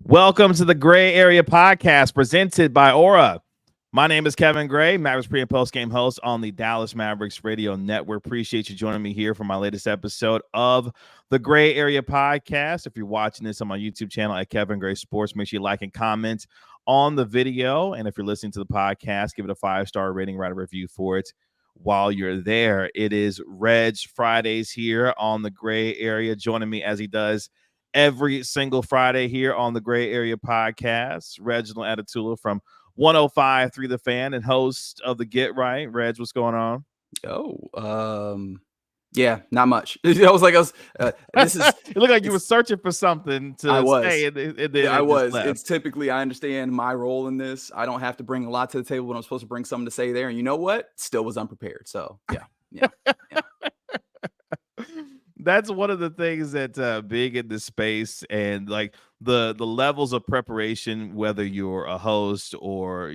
Welcome to the Gray Area Podcast presented by Aura. My name is Kevin Gray, Mavericks pre- and post-game host on the Dallas Mavericks Radio Network. Appreciate you joining me here for my latest episode of the Gray Area Podcast. If you're watching this on my YouTube channel at Kevin Gray Sports, make sure you like and comment on the video. And if you're listening to the podcast, give it a 5-star rating, write a review for it while you're there. It is Reg Fridays here on the Gray Area, joining me as he does every single Friday here on the Gray Area Podcast. Reginald Adetula from 105.3 The Fan and host of the Get Right. Reg, what's going on? Yeah, not much. This is. It looked like you were searching for something to say. I was. It's typically, I understand my role in this. I don't have to bring a lot to the table when I'm supposed to bring something to say there. And you know what? Still was unprepared. So yeah. That's one of the things that's big in this space, and like the levels of preparation, whether you're a host or,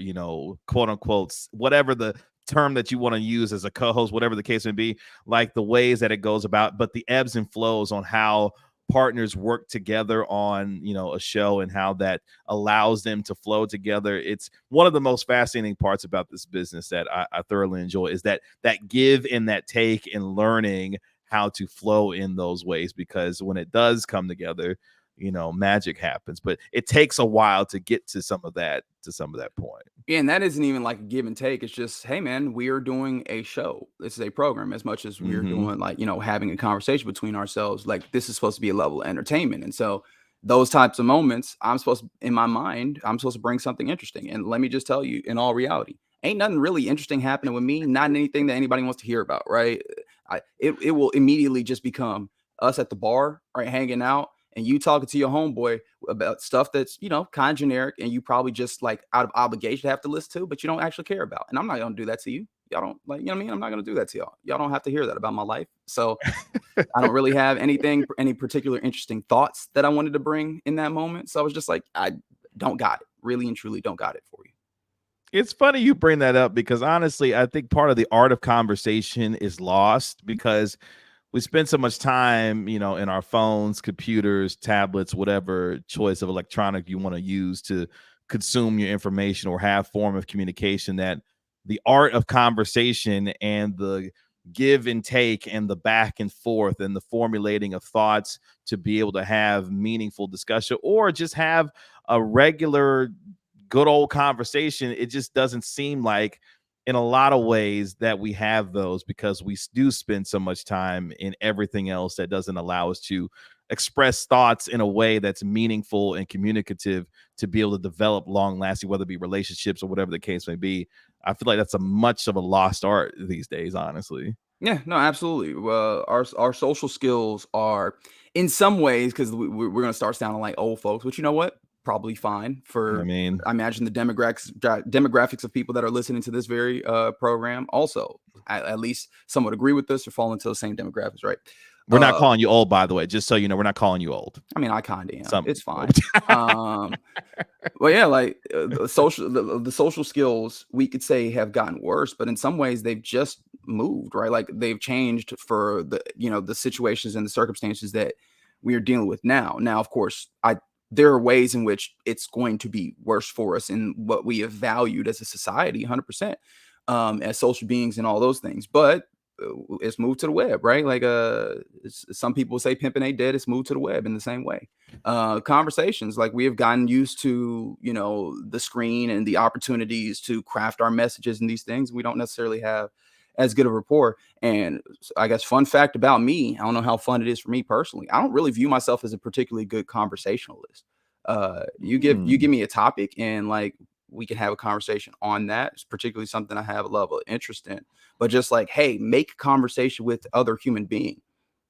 quote unquote, whatever the term that you want to use as a co-host, whatever the case may be, like the ways that it goes about, but the ebbs and flows on how partners work together on, a show and how that allows them to flow together. It's one of the most fascinating parts about this business that I thoroughly enjoy, is that give and that take and learning how to flow in those ways, because when it does come together, magic happens, but it takes a while to get to some of that point. Yeah, and that isn't even like a give and take. It's just, hey man, we are doing a show. This is a program as much as we're doing having a conversation between ourselves. Like, this is supposed to be a level of entertainment. And so those types of moments, in my mind, I'm supposed to bring something interesting. And let me just tell you, in all reality, ain't nothing really interesting happening with me. Not anything that anybody wants to hear about, right? It will immediately just become us at the bar, right, hanging out, and you talking to your homeboy about stuff that's, kind of generic, and you probably just like out of obligation have to listen to, but you don't actually care about. And I'm not going to do that to you. Y'all don't like, you know what I mean? I'm not going to do that to y'all. Y'all don't have to hear that about my life. So I don't really have any particular interesting thoughts that I wanted to bring in that moment. So I was just like, I don't got it. Really and truly don't got it for you. It's funny you bring that up, because honestly, I think part of the art of conversation is lost because we spend so much time, in our phones, computers, tablets, whatever choice of electronic you want to use to consume your information or have form of communication, that the art of conversation and the give and take and the back and forth and the formulating of thoughts to be able to have meaningful discussion or just have a regular good old conversation, it just doesn't seem like in a lot of ways that we have those, because we do spend so much time in everything else that doesn't allow us to express thoughts in a way that's meaningful and communicative to be able to develop long lasting, whether it be relationships or whatever the case may be. I feel like that's much of a lost art these days, honestly. Yeah, no, absolutely. Our social skills are, in some ways, because we're going to start sounding like old folks, which, you know what? Probably fine for, I imagine, the demographics of people that are listening to this very program also at least some would agree with this or fall into the same demographics, right? We're not calling you old, by the way, just so you know. We're not calling you old. I mean, I kind of am. It's fine. Well, yeah, like the social skills, we could say, have gotten worse, but in some ways they've just moved, right? Like, they've changed for the situations and the circumstances that we are dealing with now. Now, of course, there are ways in which it's going to be worse for us in what we have valued as a society, 100%, as social beings and all those things. But it's moved to the web, right? Like, some people say pimping ain't dead. It's moved to the web in the same way. Conversations, like, we have gotten used to, the screen and the opportunities to craft our messages and these things. We don't necessarily have as good a rapport. And I guess fun fact about me, I don't know how fun it is for me personally, I don't really view myself as a particularly good conversationalist. You give me a topic and like we can have a conversation on that. It's particularly something I have a level of interest in. But just like, hey, make conversation with other human being.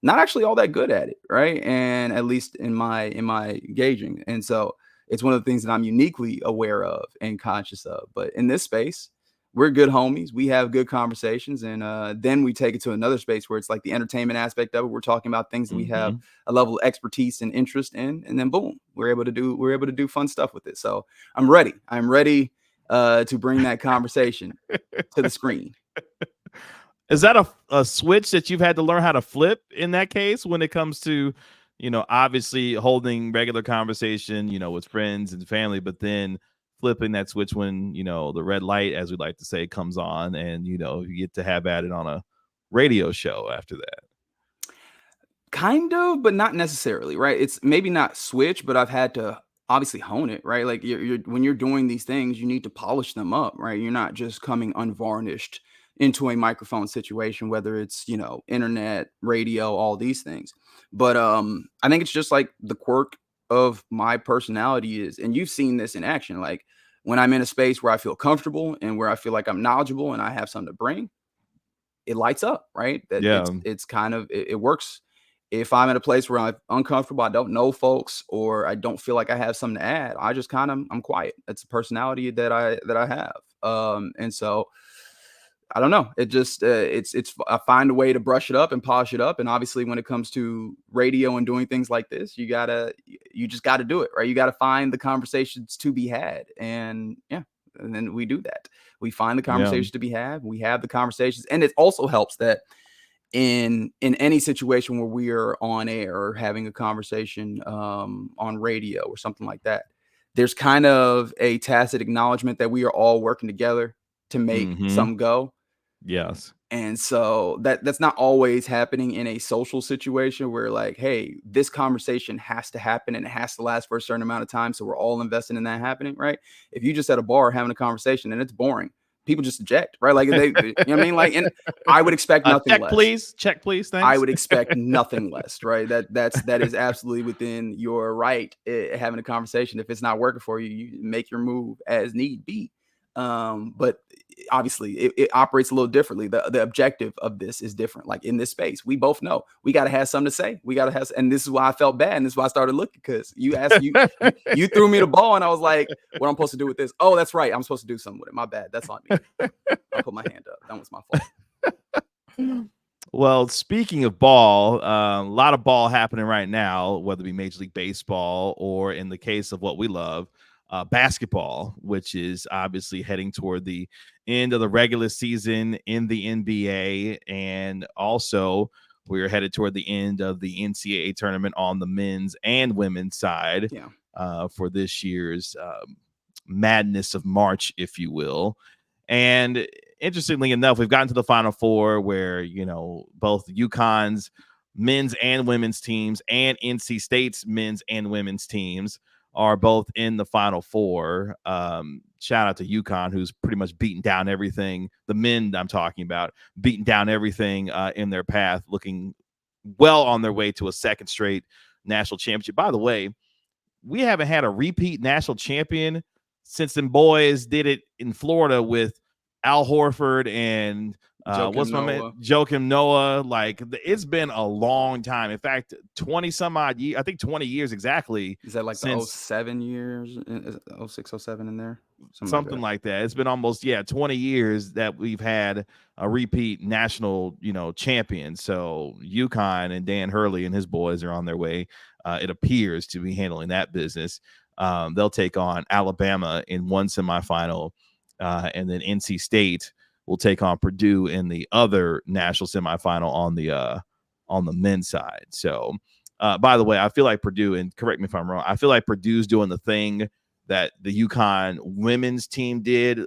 Not actually all that good at it, right? And at least in my gauging. And so it's one of the things that I'm uniquely aware of and conscious of. But in this space, we're good homies. We have good conversations. And then we take it to another space where it's like the entertainment aspect of it. We're talking about things that we have a level of expertise and interest in. And then boom, we're able to do fun stuff with it. So I'm ready. To bring that conversation to the screen. Is that a switch that you've had to learn how to flip in that case when it comes to obviously holding regular conversation, with friends and family, but then flipping that switch when, the red light, as we like to say, comes on, and, you get to have at it on a radio show after that. Kind of, but not necessarily, right? It's maybe not switch, but I've had to obviously hone it, right? Like you're when you're doing these things, you need to polish them up, right? You're not just coming unvarnished into a microphone situation, whether it's, internet, radio, all these things. But I think it's just like the quirk of my personality is, and you've seen this in action, like when I'm in a space where I feel comfortable and where I feel like I'm knowledgeable and I have something to bring, it lights up, right? That Yeah. it's kind of it works. If I'm in a place where I'm uncomfortable, I don't know folks, or I don't feel like I have something to add, I just kind of I'm quiet. That's a personality that I have. And so I don't know. It just it's I find a way to brush it up and polish it up. And obviously, when it comes to radio and doing things like this, you just gotta do it, right? You gotta find the conversations to be had, and yeah, and then we do that. We find the conversations to be had. We have the conversations, and it also helps that in any situation where we are on air or having a conversation on radio or something like that, there's kind of a tacit acknowledgement that we are all working together to make something go. Yes. And so that's not always happening in a social situation where like, hey, this conversation has to happen and it has to last for a certain amount of time, so we're all invested in that happening, right? If you just at a bar having a conversation and it's boring, people just eject, right? Like you know what I mean? Like, and I would expect nothing check, less. Check, please. Thanks. I would expect nothing less, right? That is absolutely within your right, having a conversation. If it's not working for you, you make your move as need be. But obviously it operates a little differently. The objective of this is different. Like in this space, we both know we got to have something to say. We got to have, and this is why I felt bad. And this is why I started looking, because you asked, you threw me the ball and I was like, what I'm supposed to do with this? Oh, that's right. I'm supposed to do something with it. My bad. That's on me. I'll put my hand up. That was my fault. Well, speaking of ball, a lot of ball happening right now, whether it be Major League Baseball or in the case of what we love, basketball, which is obviously heading toward the end of the regular season in the NBA. And also we're headed toward the end of the NCAA tournament on the men's and women's side for this year's madness of March, if you will. And interestingly enough, we've gotten to the Final Four where, both UConn's men's and women's teams and NC State's men's and women's teams are both in the Final Four. Shout out to UConn, who's pretty much beaten down everything. The men I'm talking about, beaten down everything in their path, looking well on their way to a second straight national championship. By the way, we haven't had a repeat national champion since them boys did it in Florida with Al Horford and what's my man, Joakim Noah. Like, it's been a long time. In fact, 20 some odd years, I think 20 years exactly. Is that like the 07 years, 06, 07 in there? Something like that. It's been almost 20 years that we've had a repeat national, champion. So UConn and Dan Hurley and his boys are on their way. It appears to be handling that business. They'll take on Alabama in one semifinal, and then NC State will take on Purdue in the other national semifinal on the men's side. So, by the way, I feel like Purdue, and correct me if I'm wrong, I feel like Purdue's doing the thing that the UConn women's team did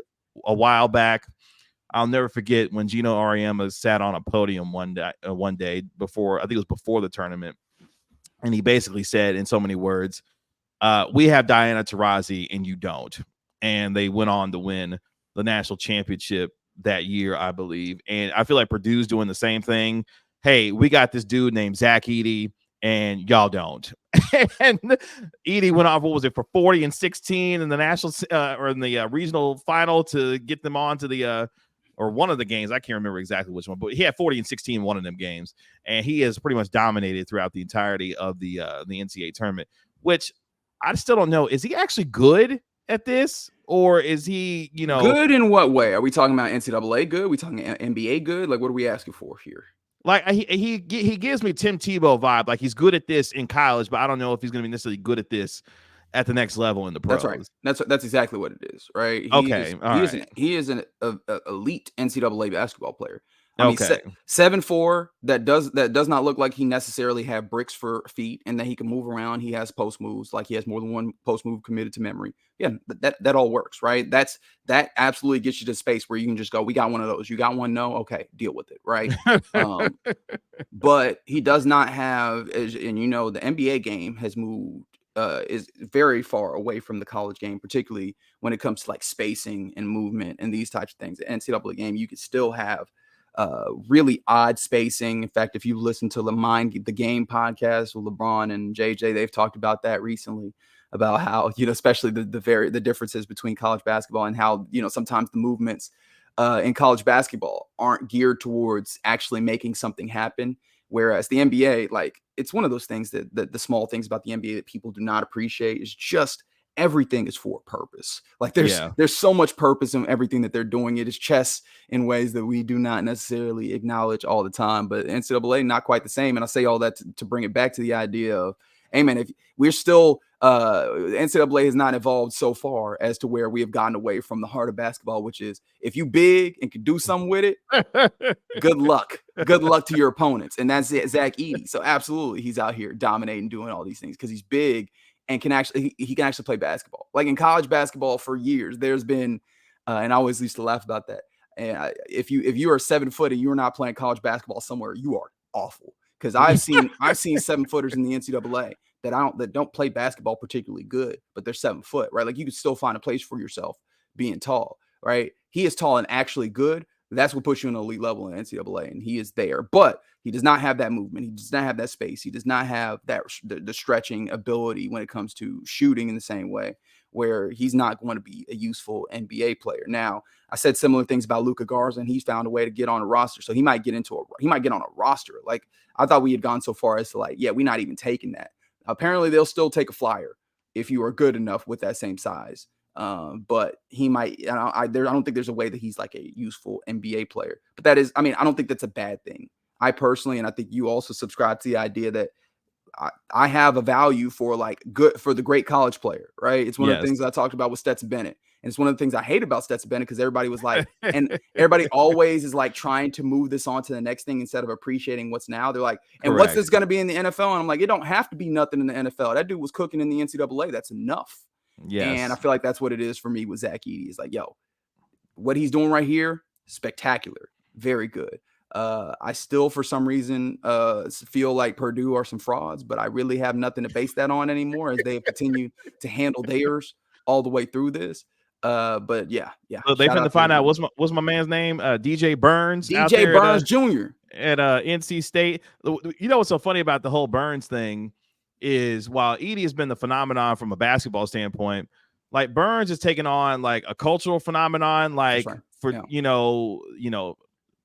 a while back. I'll never forget when Gino Auriemma sat on a podium one day before, I think it was before the tournament, and he basically said in so many words, we have Diana Taurasi and you don't. And they went on to win the national championship that year, I believe. And I feel like Purdue's doing the same thing. Hey, we got this dude named Zach Edey, and y'all don't. And Edey went off, what was it, for 40 and 16 in the national or in the regional final to get them on to the or one of the games. I can't remember exactly which one, but he had 40 and 16 in one of them games, and he has pretty much dominated throughout the entirety of the NCAA tournament, which I still don't know. Is he actually good at this, or is he, good in what way? Are we talking about NCAA good? Are we talking NBA good? Like, what are we asking for here? Like, he gives me Tim Tebow vibe. Like, he's good at this in college, but I don't know if he's going to be necessarily good at this at the next level in the pros. That's right. That's exactly what it is, right? He is an elite NCAA basketball player. I mean, Okay. 7'4", that does not look like he necessarily have bricks for feet and that he can move around. He has post moves, like he has more than one post move committed to memory. Yeah, that all works, right? That absolutely gets you to space where you can just go, we got one of those. You got one? No, okay, deal with it, right? But he does not have, and the NBA game has moved, is very far away from the college game, particularly when it comes to like spacing and movement and these types of things. The NCAA game, you could still have really odd spacing. In fact, if you listen to the Game podcast with LeBron and JJ, they've talked about that recently, about how, especially the differences between college basketball and how, sometimes the movements in college basketball aren't geared towards actually making something happen. Whereas the NBA, like, it's one of those things that the small things about the NBA that people do not appreciate is just everything is for a purpose. Like there's so much purpose in everything that they're doing. It is chess in ways that we do not necessarily acknowledge all the time, but NCAA, not quite the same. And I say all that to bring it back to the idea of, hey man, if we're still, NCAA has not evolved so far as to where we have gotten away from the heart of basketball, which is if you big and can do something with it, good luck to your opponents. And that's Zach Edey. So absolutely, he's out here dominating, doing all these things because he's big and can actually play basketball. Like in college basketball for years, there's been, and I always used to laugh about that. And if you are 7 foot and you're not playing college basketball somewhere, you are awful. Because I've seen 7-footers in the NCAA that don't play basketball particularly good, but they're 7 foot, right? Like you could still find a place for yourself being tall, right? He is tall and actually good. That's what puts you on an elite level in NCAA, and he is there. But he does not have that movement. He does not have that space. He does not have that the stretching ability when it comes to shooting in the same way, where he's not going to be a useful NBA player. Now, I said similar things about Luka Garza, and he's found a way to get on a roster. So he might get on a roster. Like I thought we had gone so far as to like, yeah, we're not even taking that. Apparently, they'll still take a flyer if you are good enough with that same size. But he might. I don't think there's a way that he's like a useful NBA player. But that is, I don't think that's a bad thing. I personally, and I think you also subscribe to the idea that I have a value for the great college player, right? It's one of the things that I talked about with Stetson Bennett. And it's one of the things I hate about Stetson Bennett because everybody was like, and everybody always is like trying to move this on to the next thing instead of appreciating what's now. They're like, and what's this going to be in the NFL? And I'm like, it don't have to be nothing in the NFL. That dude was cooking in the NCAA. That's enough. Yes. And I feel like that's what it is for me with Zach Edey. Is like, yo, what he's doing right here, spectacular, very good. I still, for some reason, feel like Purdue are some frauds, but I really have nothing to base that on anymore as they continue to handle theirs all the way through this. But yeah. So they finna find out what's my man's name? DJ Burns. DJ Burns Jr. at NC State. You know what's so funny about the whole Burns thing is while Edey has been the phenomenon from a basketball standpoint, like Burns is taking on like a cultural phenomenon, like for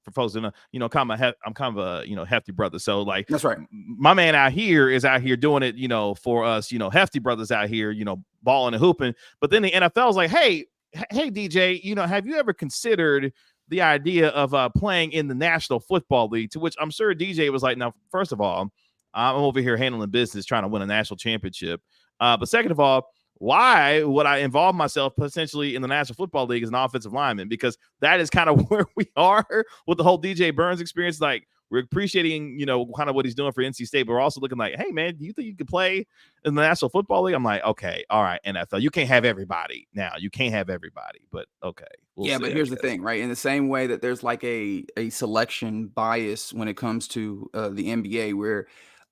for folks to know, I'm kind of a hefty brother. So like that's right. My man out here is out here doing it, for us, hefty brothers out here, balling and hooping. But then the NFL is like, hey DJ, have you ever considered the idea of playing in the National Football League? To which I'm sure DJ was like, now, first of all, I'm over here handling business, trying to win a national championship. But second of all, why would I involve myself potentially in the National Football League as an offensive lineman? Because that is kind of where we are with the whole DJ Burns experience. Like we're appreciating, kind of what he's doing for NC State, but we're also looking like, hey man, do you think you could play in the National Football League? I'm like, okay, all right, NFL. You can't have everybody now. You can't have everybody, but okay. We'll but here's the thing, right? In the same way that there's like a selection bias when it comes to the NBA, where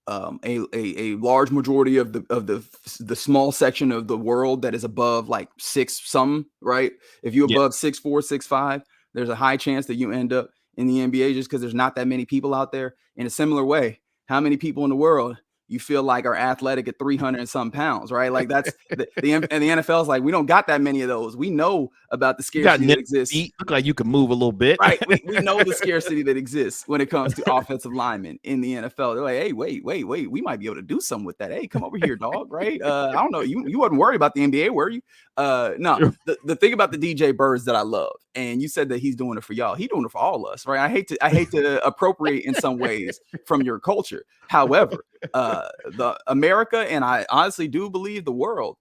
a large majority of the small section of the world that is above like 6 right? If you're above 6'4", 6'5", there's a high chance that you end up in the NBA just because there's not that many people out there. In a similar way, how many people in the world you feel like are athletic at 300 and some pounds, right? Like that's and the NFL is like, we don't got that many of those. We know about the scarcity that exists. Look like you can move a little bit, right? We know the scarcity that exists when it comes to offensive linemen in the NFL. They're like, hey, wait, we might be able to do something with that. Hey, come over here, dog. Right? I don't know. You wasn't worried about the NBA, were you? No. The thing about the DJ Birds that I love, and you said that he's doing it for y'all. He's doing it for all of us, right? I hate to appropriate in some ways from your culture. However, the America, and I honestly do believe the world,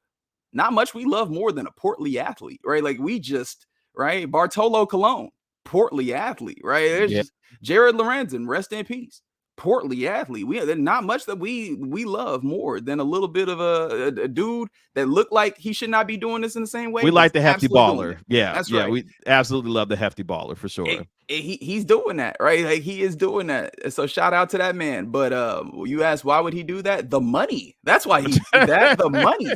not much we love more than a portly athlete, right? Like we just, right? Bartolo Colon, portly athlete, right? There's just Jared Lorenzen, rest in peace. Portly athlete. There's not much that we love more than a little bit of a dude that looked like he should not be doing this in the same way. We like the hefty baller. Yeah, that's yeah. right. We absolutely love the hefty baller for sure. He's doing that, right? Like, he is doing that. So shout out to that man. But you asked, why would he do that? The money. That's why he did that. The money.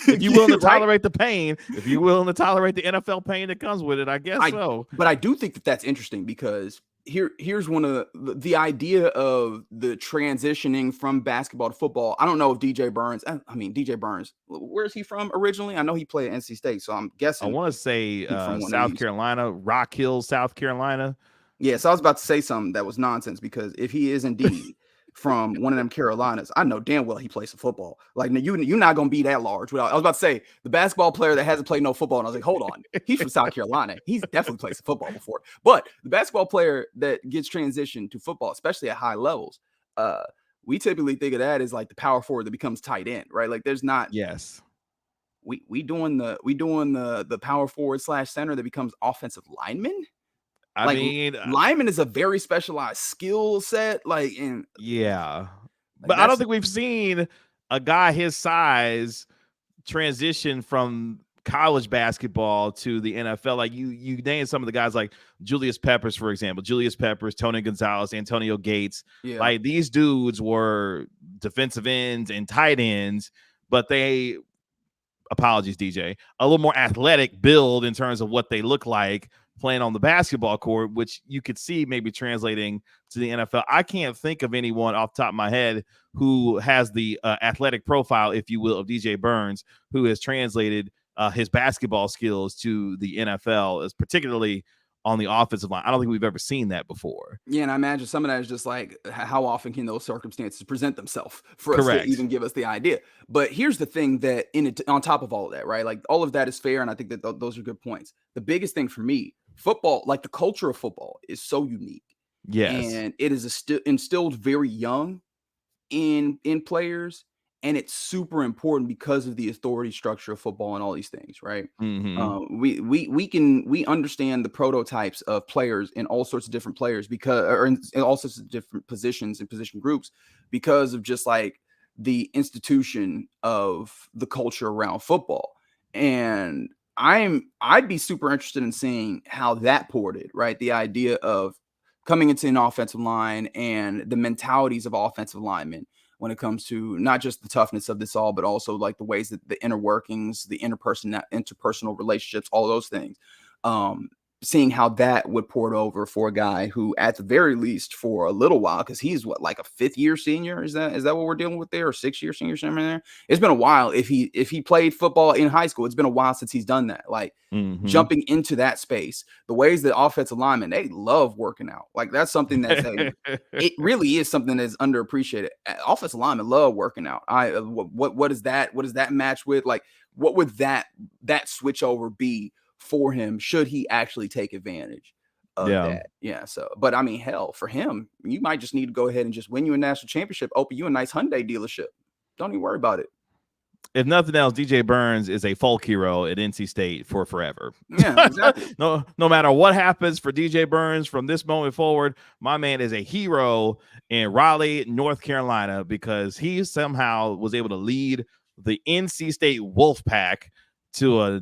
If you're willing to tolerate the pain, if you're willing to tolerate the NFL pain that comes with it, I guess so. But I do think that that's interesting, because here's one of the idea of the transitioning from basketball to football. I don't know if DJ Burns, where is he from originally? I know he played at NC State, so I'm guessing. I want to say South Carolina, Rock Hill, South Carolina. Yeah, so I was about to say something that was nonsense, because if he is indeed from one of them Carolinas, I know damn well he plays some football. Like, you're not going to be that large. I was about to say the basketball player that hasn't played no football, and I was like, hold on, he's from South Carolina. He's definitely played some football before. But the basketball player that gets transitioned to football, especially at high levels, we typically think of that as like the power forward that becomes tight end, right? Like, there's not. Yes. We doing the power forward / center that becomes offensive lineman. I mean, lineman is a very specialized skill set. But I don't think we've seen a guy his size transition from college basketball to the NFL. Like, you name some of the guys like Julius Peppers, for example. Julius Peppers, Tony Gonzalez, Antonio Gates. Yeah. Like, these dudes were defensive ends and tight ends, but they, apologies, DJ, a little more athletic build in terms of what they look like playing on the basketball court, which you could see maybe translating to the NFL. I can't think of anyone off the top of my head who has the athletic profile, if you will, of DJ Burns, who has translated his basketball skills to the NFL, as particularly on the offensive line. I don't think we've ever seen that before. Yeah, and I imagine some of that is just like, how often can those circumstances present themselves for us to even give us the idea? But here's the thing that on top of all of that, right? Like, all of that is fair, and I think that those are good points. The biggest thing for me, football, like the culture of football, is so unique. Yes. And it is instilled very young in players, and it's super important because of the authority structure of football and all these things, right? Mm-hmm. We understand the prototypes of players in all sorts of different players, in all sorts of different positions and position groups, because of just like the institution of the culture around football. And I'd be super interested in seeing how that ported, right? The idea of coming into an offensive line and the mentalities of offensive linemen when it comes to not just the toughness of this all, but also like the ways that the inner workings, the interpersonal relationships, all those things. Seeing how that would port over for a guy who, at the very least, for a little while, because he's like a 5th-year senior. Is that what we're dealing with there, or 6-year senior somewhere there? It's been a while. If he played football in high school, it's been a while since he's done that. Like, jumping into that space, the ways that offensive linemen, they love working out. Like, that's something that's it really is something that's underappreciated. Offensive linemen love working out. What is that? What does that match with? Like, what would that switch over be for him, should he actually take advantage of that? Yeah. So, but I mean, hell, for him, you might just need to go ahead and just win you a national championship, open you a nice Hyundai dealership. Don't even worry about it. If nothing else, DJ Burns is a folk hero at NC State for forever. Yeah, exactly. No matter what happens for DJ Burns from this moment forward, my man is a hero in Raleigh, North Carolina, because he somehow was able to lead the NC State Wolfpack to a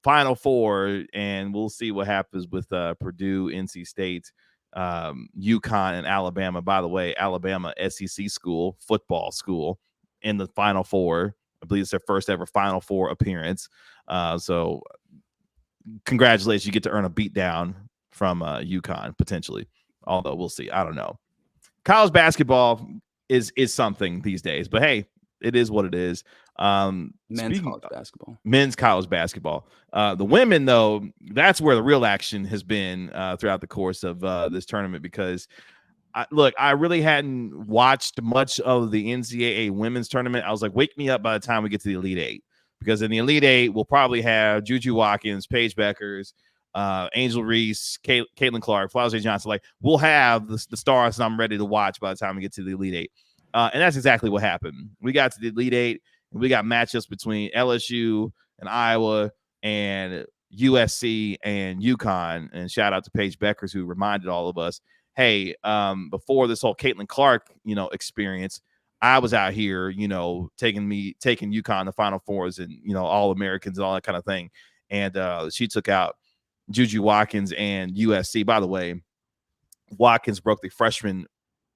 Final Four, and we'll see what happens with Purdue, NC State, UConn, and Alabama. By the way, Alabama, SEC school, football school, in the Final Four. I believe it's their first ever Final Four appearance. So congratulations, you get to earn a beatdown from UConn, potentially. Although we'll see. I don't know. College basketball is something these days, but hey, it is what it is. Men's college basketball. The women, though, that's where the real action has been throughout the course of this tournament, because I really hadn't watched much of the NCAA women's tournament. I was like, wake me up by the time we get to the Elite Eight, because in the Elite Eight, we'll probably have Juju Watkins, Paige Beckers, Angel Reese, Caitlin Clark, Flowers J. Johnson. Like, we'll have the stars that I'm ready to watch by the time we get to the Elite Eight. And that's exactly what happened. We got to the Elite Eight, and we got matchups between LSU and Iowa, and USC and UConn. And shout out to Paige Beckers, who reminded all of us, hey, before this whole Caitlin Clark, experience, I was out here, taking UConn to Final Fours and, all Americans and all that kind of thing. And she took out Juju Watkins and USC. By the way, Watkins broke the freshman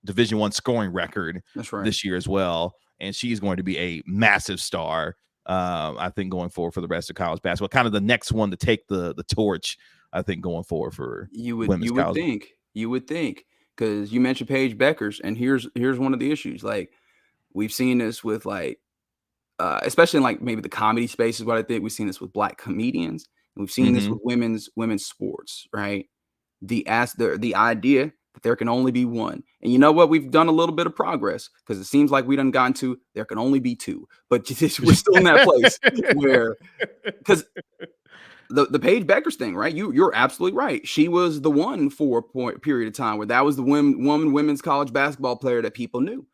Division I scoring record this year as well. And she's going to be a massive star, I think, going forward for the rest of college basketball. Kind of the next one to take the torch, I think, going forward for women's college. You would think, because you mentioned Paige Beckers, and here's one of the issues. Like, we've seen this with especially in like maybe the comedy space is what I think. We've seen this with Black comedians, and we've seen this with women's sports, right? The idea that there can only be one. And you know what? We've done a little bit of progress, because it seems like we done gotten to there can only be two. But we're still in that place where, because the Paige Beckers thing, right? You're absolutely right. She was the one for a period of time where that was the women's college basketball player that people knew.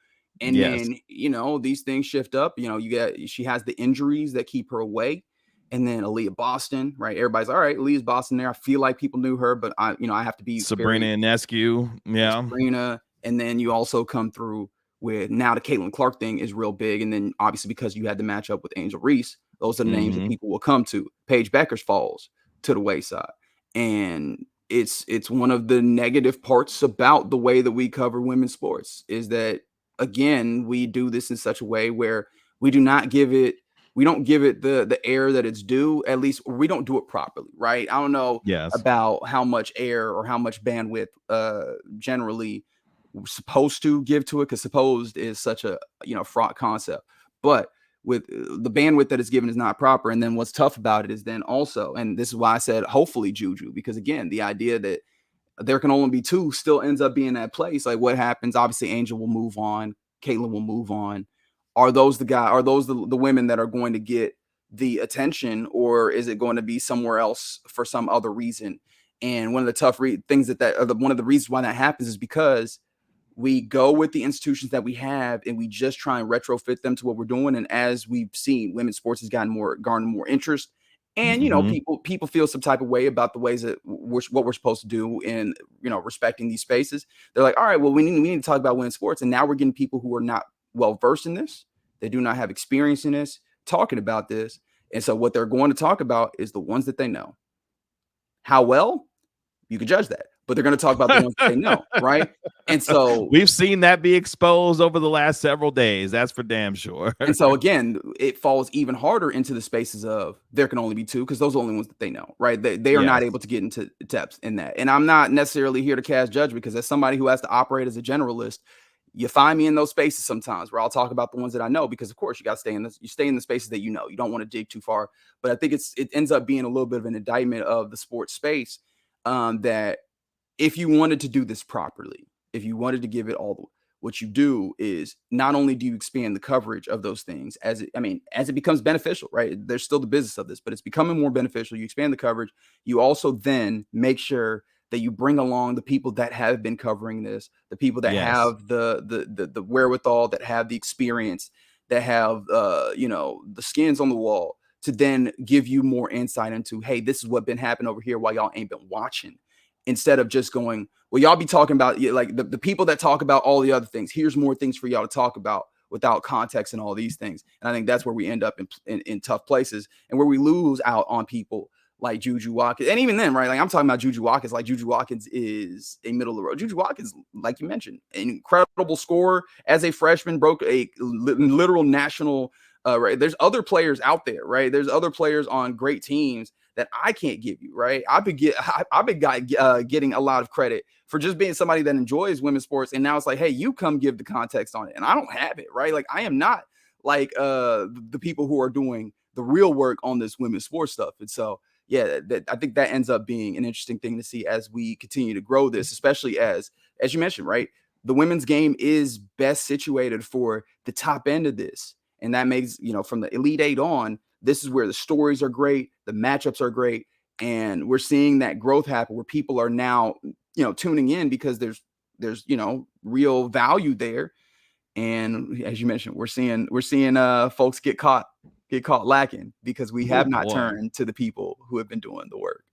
And then, these things shift up. She has the injuries that keep her away. And then Aaliyah Boston, right? Everybody's all right. Aaliyah's Boston there. I feel like people knew her, but I have to be Sabrina Ionescu. Yeah. Sabrina. And then you also come through with now the Caitlin Clark thing is real big. And then obviously because you had the matchup with Angel Reese, those are the names that people will come to. Paige Beckers falls to the wayside. And it's one of the negative parts about the way that we cover women's sports is that, again, we do this in such a way where we don't give it the air that it's due. At least we don't do it properly, right? I don't know about how much air or how much bandwidth generally we're supposed to give to it, because supposed is such a fraught concept. But with the bandwidth that is given is not proper. And then what's tough about it is then also, and this is why I said hopefully Juju, because again, the idea that there can only be two still ends up being that place. Like, what happens? Obviously, Angel will move on. Caitlin will move on. Are those the women that are going to get the attention, or is it going to be somewhere else for some other reason? And one of the tough things one of the reasons why that happens is because we go with the institutions that we have and we just try and retrofit them to what we're doing. And as we've seen, women's sports has garnered more interest. And, people feel some type of way about the ways that what we're supposed to do in, respecting these spaces. They're like, all right, well, we need to talk about women's sports. And now we're getting people who are not well versed in this. They do not have experience in this, talking about this. And so what they're going to talk about is the ones that they know. How well? You can judge that. But they're going to talk about the ones that they know, right? And so we've seen that be exposed over the last several days. That's for damn sure. And so again, it falls even harder into the spaces of there can only be two, because those are the only ones that they know, right? They are not able to get into depth in that. And I'm not necessarily here to cast judgment, because as somebody who has to operate as a generalist, you find me in those spaces sometimes where I'll talk about the ones that I know, because of course you stay in the spaces that you know. You don't want to dig too far. But I think it ends up being a little bit of an indictment of the sports space, that if you wanted to do this properly, if you wanted to give it all, what you do is not only do you expand the coverage of those things as it becomes beneficial, right? There's still the business of this, but it's becoming more beneficial. You expand the coverage. You also then make sure that you bring along the people that have been covering this, the people that have the wherewithal, that have the experience, that have the skins on the wall, to then give you more insight into, hey, this is what's been happening over here while y'all ain't been watching. Instead of just going, well, y'all be talking about like the people that talk about all the other things. Here's more things for y'all to talk about without context and all these things. And I think that's where we end up in tough places, and where we lose out on people like Juju Watkins. And even then, right? Like, I'm talking about Juju Watkins. Like, Juju Watkins is a middle of the road. Juju Watkins, like you mentioned, an incredible scorer as a freshman, broke a literal national. Right? There's other players out there, right? There's other players on great teams that I can't give you, right? I've been getting a lot of credit for just being somebody that enjoys women's sports, and now it's like, hey, you come give the context on it, and I don't have it, right? Like, I am not like the people who are doing the real work on this women's sports stuff. And so, yeah, I think that ends up being an interesting thing to see as we continue to grow this, especially as you mentioned, right? The women's game is best situated for the top end of this, and that makes, from the Elite Eight on, this is where the stories are great, the matchups are great, and we're seeing that growth happen where people are now, tuning in because there's real value there. And as you mentioned, we're seeing folks get caught get caught lacking because we have not boy. turned to the people who have been doing the work.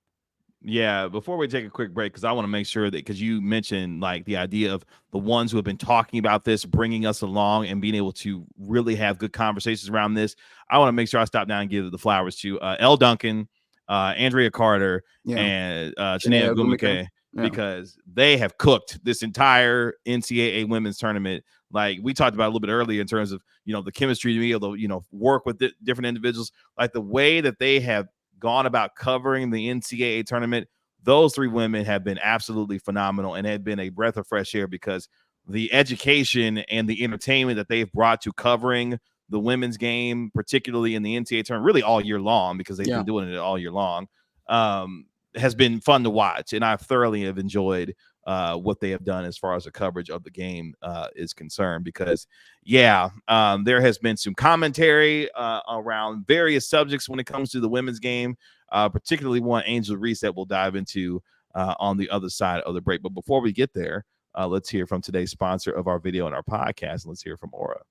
Yeah, before we take a quick break, because I want to make sure that, because you mentioned like the idea of the ones who have been talking about this, bringing us along and being able to really have good conversations around this. I want to make sure I stop down and give the flowers to L. Duncan, Andrea Carter, and Chinea Ogwumike, because they have cooked this entire NCAA women's tournament. Like we talked about a little bit earlier in terms of, the chemistry to be able to, work with different individuals, like the way that they have gone about covering the NCAA tournament. Those three women have been absolutely phenomenal and have been a breath of fresh air, because the education and the entertainment that they've brought to covering the women's game, particularly in the NCAA tournament, really all year long, because they've been doing it all year long, has been fun to watch. And I thoroughly have enjoyed what they have done as far as the coverage of the game is concerned, because there has been some commentary around various subjects when it comes to the women's game, particularly one, Angel Reese, that we'll dive into on the other side of the break. But before we get there, let's hear from today's sponsor of our video and our podcast. Let's hear from Aura.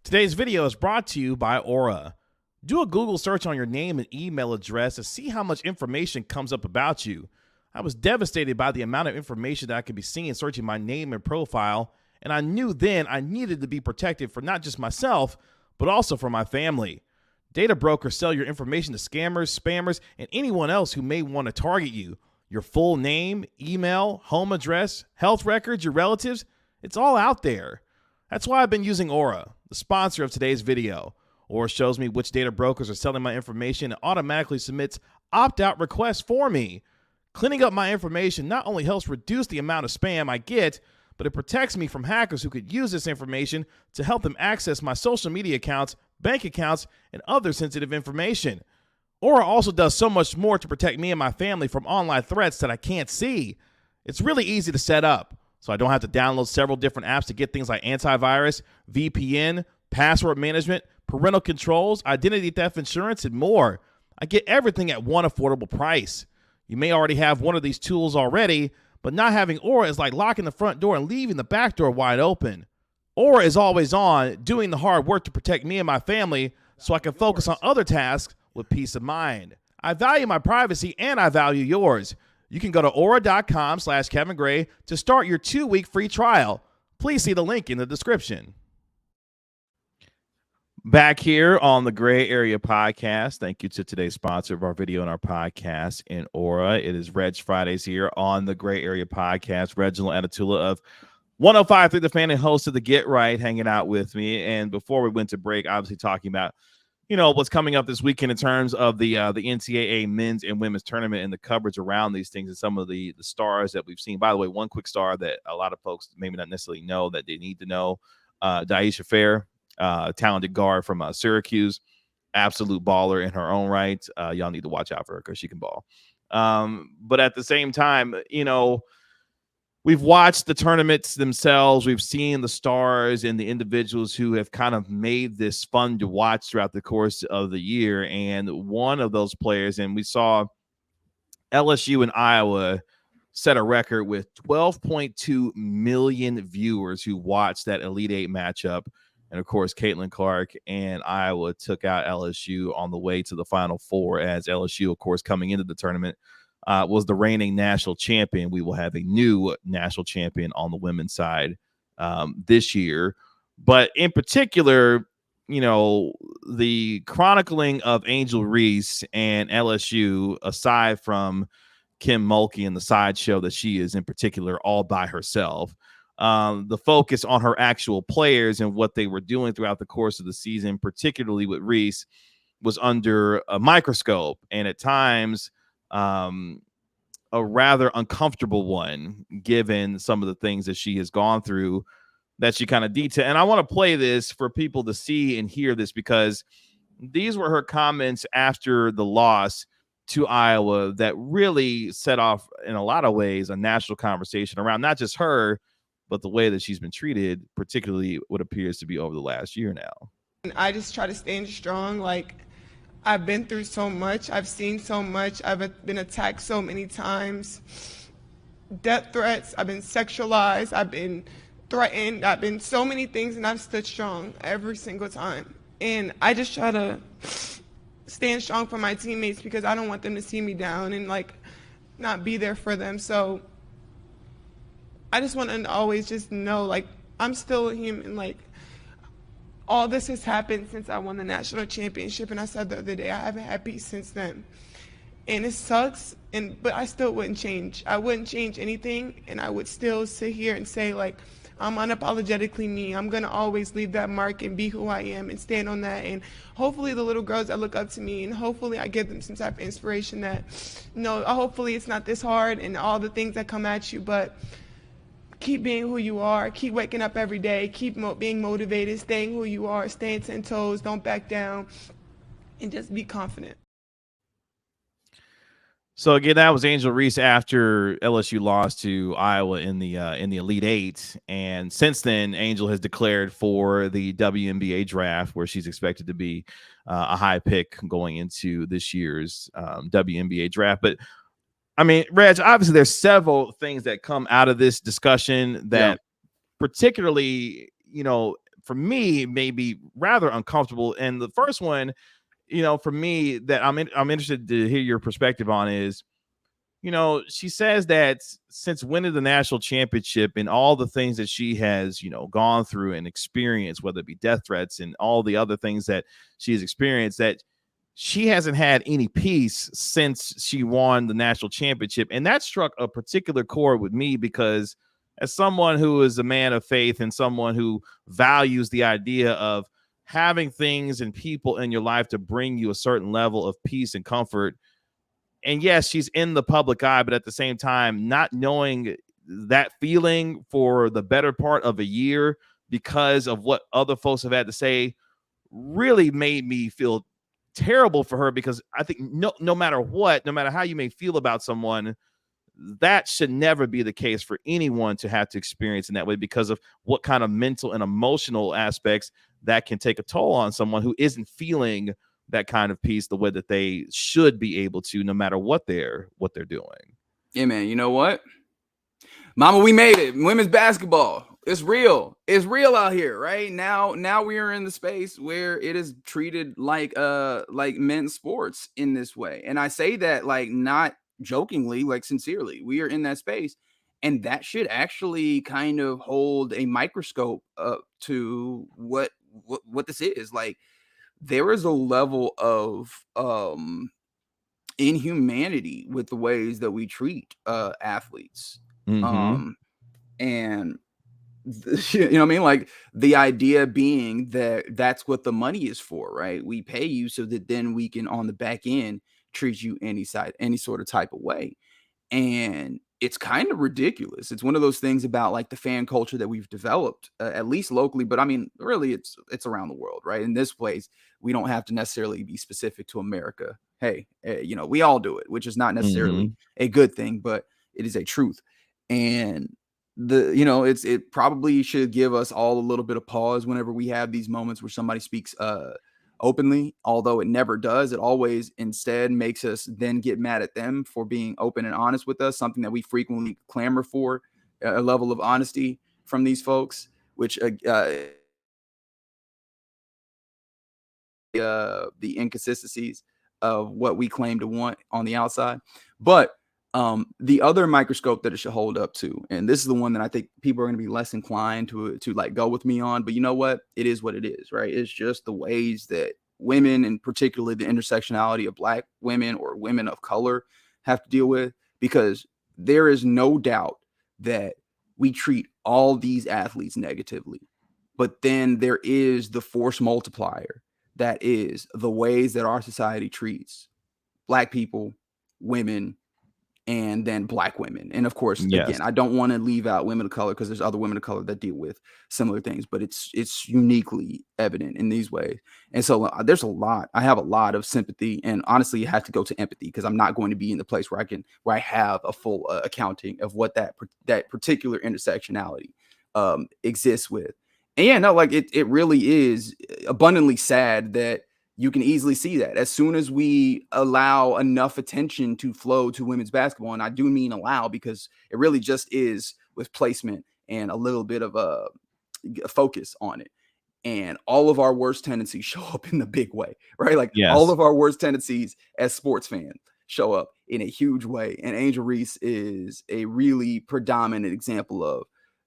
Today's video is brought to you by Aura. Do a Google search on your name and email address to see how much information comes up about you. I was devastated by the amount of information that I could be seeing searching my name and profile, and I knew then I needed to be protected for not just myself, but also for my family. Data brokers sell your information to scammers, spammers, and anyone else who may want to target you. Your full name, email, home address, health records, your relatives, it's all out there. That's why I've been using Aura, the sponsor of today's video. Aura shows me which data brokers are selling my information and automatically submits opt-out requests for me. Cleaning up my information not only helps reduce the amount of spam I get, but it protects me from hackers who could use this information to help them access my social media accounts, bank accounts, and other sensitive information. Aura also does so much more to protect me and my family from online threats that I can't see. It's really easy to set up, so I don't have to download several different apps to get things like antivirus, VPN, password management, parental controls, identity theft insurance, and more. I get everything at one affordable price. You may already have one of these tools already, but not having Aura is like locking the front door and leaving the back door wide open. Aura is always on, doing the hard work to protect me and my family so I can focus on other tasks with peace of mind. I value my privacy and I value yours. You can go to aura.com/Kevin Gray to start your 2-week free trial. Please see the link in the description. Back here on the Gray Area Podcast. Thank you to today's sponsor of our video and our podcast in Aura. It is Reg Fridays here on the Gray Area Podcast. Reginald Adetula of 105.3 The Fan and host of the Get Right hanging out with me. And before we went to break, obviously talking about, what's coming up this weekend in terms of the NCAA men's and women's tournament and the coverage around these things and some of the stars that we've seen. By the way, one quick star that a lot of folks maybe not necessarily know that they need to know, Daisha Fair. Talented guard from Syracuse, absolute baller in her own right. Y'all need to watch out for her because she can ball. But at the same time, we've watched the tournaments themselves. We've seen the stars and the individuals who have kind of made this fun to watch throughout the course of the year. And one of those players, and we saw LSU and Iowa set a record with 12.2 million viewers who watched that Elite Eight matchup. And, of course, Caitlin Clark and Iowa took out LSU on the way to the Final Four, as LSU, of course, coming into the tournament, was the reigning national champion. We will have a new national champion on the women's side this year. But in particular, the chronicling of Angel Reese and LSU, aside from Kim Mulkey and the sideshow that she is in particular all by herself, the focus on her actual players and what they were doing throughout the course of the season, particularly with Reese, was under a microscope, and at times a rather uncomfortable one, given some of the things that she has gone through that she kind of detailed. And I want to play this for people to see and hear this, because these were her comments after the loss to Iowa that really set off, in a lot of ways, a national conversation around not just her, but the way that she's been treated, particularly what appears to be over the last year now. I just try to stand strong. Like, I've been through so much. I've seen so much. I've been attacked so many times. Death threats. I've been sexualized. I've been threatened. I've been so many things, and I've stood strong every single time. And I just try to stand strong for my teammates because I don't want them to see me down and like not be there for them. So I just want them to always just know like I'm still a human. Like all this has happened since I won the national championship, and I said the other day I haven't had peace since then. And it sucks, but I still wouldn't change. I wouldn't change anything, and I would still sit here and say, like, I'm unapologetically me. I'm going to always leave that mark and be who I am and stand on that. And hopefully the little girls that look up to me, and hopefully I give them some type of inspiration that, hopefully it's not this hard and all the things that come at you, but keep being who you are. Keep waking up every day. Keep being motivated, staying who you are, staying 10 toes, don't back down, and just be confident. So again, that was Angel Reese after LSU lost to Iowa in the Elite Eight, and since then, Angel has declared for the WNBA draft, where she's expected to be a high pick going into this year's WNBA draft. But I mean, Reg, obviously, there's several things that come out of this discussion that, particularly, for me, may be rather uncomfortable. And the first one, for me, that I'm interested to hear your perspective on is, she says that since winning the national championship and all the things that she has, gone through and experienced, whether it be death threats and all the other things that she has experienced, that she hasn't had any peace since she won the national championship. And that struck a particular chord with me because as someone who is a man of faith and someone who values the idea of having things and people in your life to bring you a certain level of peace and comfort. And yes, she's in the public eye, but at the same time, not knowing that feeling for the better part of a year because of what other folks have had to say really made me feel terrible for her, because I think no matter what, no matter how you may feel about someone, that should never be the case for anyone to have to experience in that way because of what kind of mental and emotional aspects that can take a toll on someone who isn't feeling that kind of peace the way that they should be able to, no matter what they're doing. Yeah, man. You know what? Mama, we made it. Women's basketball. It's real. It's real out here, right? Now we are in the space where it is treated like men's sports in this way. And I say that like not jokingly, like sincerely. We are in that space. And that should actually kind of hold a microscope up to what this is. Like, there is a level of inhumanity with the ways that we treat athletes. Mm-hmm. And you know what I mean? Like, the idea being that that's what the money is for, right? We pay you so that then we can on the back end treat you any sort of type of way. And it's kind of ridiculous. It's one of those things about like the fan culture that we've developed, at least locally, but I mean, really it's around the world, right? In this place, we don't have to necessarily be specific to America. Hey, we all do it, which is not necessarily a good thing, but it is a truth. And it probably should give us all a little bit of pause whenever we have these moments where somebody speaks openly, although it never does. It always instead makes us then get mad at them for being open and honest with us, something that we frequently clamor for, a level of honesty from these folks, which the inconsistencies of what we claim to want on the outside. But the other microscope that it should hold up to, and this is the one that I think people are going to be less inclined to like go with me on, but you know what? It is what it is, right? It's just the ways that women, and particularly the intersectionality of Black women or women of color, have to deal with, because there is no doubt that we treat all these athletes negatively, but then there is the force multiplier that is the ways that our society treats Black people, women, and then Black women. And of course, again, I don't want to leave out women of color because there's other women of color that deal with similar things, but it's uniquely evident in these ways. And so I have a lot of sympathy, and honestly, you have to go to empathy, because I'm not going to be in the place where I have a full accounting of what that particular intersectionality exists with. And yeah, no, like it really is abundantly sad that you can easily see that as soon as we allow enough attention to flow to women's basketball, and I do mean allow, because it really just is with placement and a little bit of a focus on it. and all of our worst tendencies show up in the big way, right? Like all Yes. of our worst tendencies as sports fans show up in a huge way. And Angel Reese is a really predominant example of